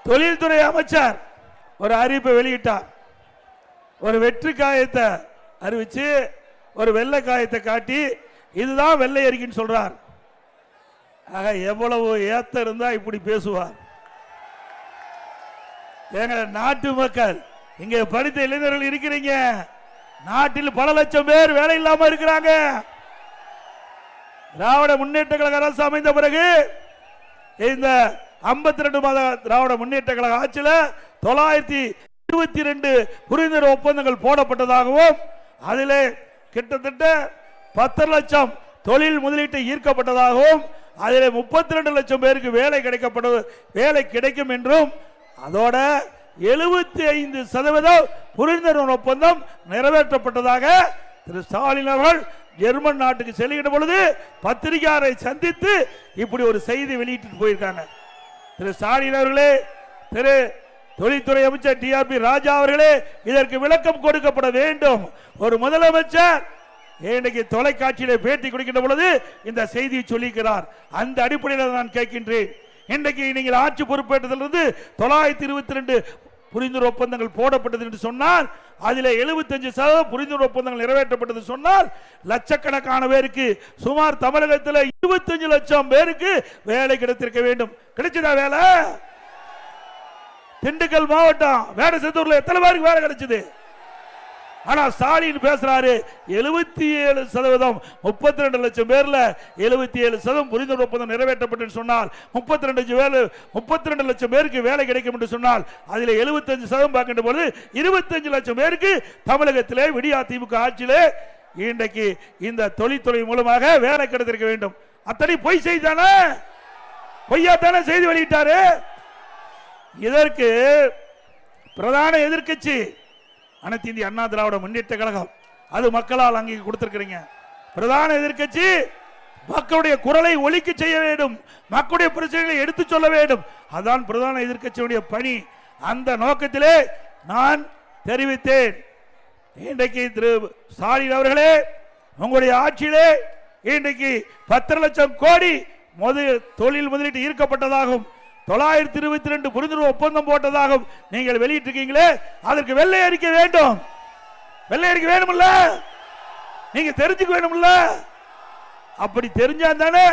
தொழில்துறை அமைச்சர் ஒரு அறிவிப்பை வெளியிட்டார். ஒரு வெற்றி காயத்தை அறிவிச்சு ஒரு வெள்ளை காயத்தை காட்டி இதுதான் வெள்ளை அறிக்கைன்னு சொல்றார். ஆக எவ்வளவு ஏத்த இருந்தா இப்படி பேசுவார்? எங்க நாட்டு மக்கள், இங்க படித்த இளைஞர்கள் இருக்கிறீங்க, நாட்டில் பல லட்சம் பேர் வேலை இல்லாம இருக்கிறாங்க. திராவிட முன்னேற்ற கழக அரசு அமைந்த பிறகு இந்த 52 மாத திராவிட முன்னேற்ற கழக ஆட்சியில் 922 புரிந்துணர்வு ஒப்பந்தங்கள் போடப்பட்டதாகவும் அதிலே கிட்டத்தட்ட 10 லட்சம் தொழில் முதலீட்டை ஈர்க்கப்பட்டதாகவும் அதில் 32 லட்சம் பேருக்கு வேலை கிடைக்கும் என்றும் அதோட 75% புரிந்துணர்வு ஒப்பந்தம் நிறைவேற்றப்பட்டதாக திரு ஸ்டாலின் அவர்கள் ஜெர்மன் நாட்டுக்கு செல்கின்ற பொழுது பத்திரிகையாளரை சந்தித்து இப்படி ஒரு செய்தி வெளியிட்டு போயிருக்காங்க. திரு ஸ்டாலின் அவர்களே, திரு தொழில்துறை அமைச்சர் டிஆர்பி ராஜா அவர்களே, இதற்கு விளக்கம் கொடுக்கப்பட வேண்டும். ஒரு முதலமைச்சர் இன்றைக்கு தொலைக்காட்சியில பேட்டி கொடுக்கின்ற பொழுது இந்த செய்தியை சொல்லிக்கிறார். அந்த அடிப்படையில் நான் கேட்கின்றேன், இன்றைக்கு நீங்கள் ஆட்சி பொறுப்பேற்றதிலிருந்து 922 புரிந்துணர்வு ஒப்பந்தங்கள் போடப்பட்டது என்று சொன்னால் அதில் 75% புரிந்துணர்வு ஒப்பந்தங்கள் நிறைவேற்றப்பட்டது சொன்னால் லட்சக்கணக்கான பேருக்கு, சுமார் தமிழகத்தில் 25 லட்சம் பேருக்கு வேலை கிடைத்திருக்க வேண்டும். கிடைச்சதா வேலை? திண்டுக்கல் மாவட்டம் வேடசத்தூர்ல எத்தனை பேருக்கு வேலை கிடைச்சது? ஆனா ஸ்டாலின் பேசுறாரு 77%, 32 லட்சம் பேர்ல 77% புரிந்துணர்வு ஒப்பந்தம் நிறைவேற்றப்பட்டு சொன்னால் 32 லட்சம் பேருக்கு வேலை கிடைக்கும் என்று சொன்னால் அதில் 75% பார்க்கின்ற பொழுது 25 லட்சம் பேருக்கு தமிழகத்திலே விடியா திமுக ஆட்சியிலே இன்றைக்கு இந்த தொழில்துறை மூலமாக வேலை கிடைத்திருக்க வேண்டும். அத்தனை பொய் செய்தானே, பொய்யாத்தானே செய்தி வெளியிட்டாரு. இதற்கு பிரதான எதிர்க்கட்சி அனைத்து இந்திய அண்ணா திராவிட முன்னேற்ற கழகம், அது மக்களால் அங்கே கொடுத்திருக்கிறீங்க. பிரதான எதிர்க்கட்சி மக்களுடைய குரலை ஒலிக்க செய்ய வேண்டும், மக்களுடைய பிரச்சனைகளை எடுத்து சொல்ல வேண்டும். அதான் பிரதான எதிர்க்கட்சியுடைய பணி. அந்த நோக்கத்திலே நான் தெரிவித்தேன். இன்றைக்கு திரு ஸ்டாலின் அவர்களே, உங்களுடைய ஆட்சியிலே இன்றைக்கு 10 லட்சம் கோடி தொழில் முதலீட்டு ஈர்க்கப்பட்டதாகும், 922 புரிந்துணர்வு ஒப்பந்தம் போட்டதாகவும் நீங்கள் வெளியிட்டிருக்கீங்களே, அதற்கு வெள்ளை அறிக்கை வேண்டும். வெள்ளை அறிக்கை வேணும்ல, நீங்க தெரிஞ்சுக்க வேணும்ல. அப்படி தெரிஞ்சா தானே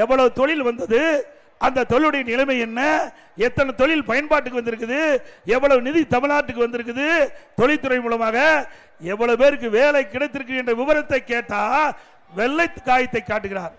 எவ்வளவு தொழில் வந்தது, அந்த தொழிலுடைய நிலைமை என்ன, எத்தனை தொழில் பயன்பாட்டுக்கு வந்திருக்குது, எவ்வளவு நிதி தமிழ்நாட்டுக்கு வந்திருக்குது, தொழில்துறை மூலமாக எவ்வளவு பேருக்கு வேலை கிடைத்திருக்கு என்ற விவரத்தை கேட்டா வெள்ளை காயத்தை காட்டுகிறார்.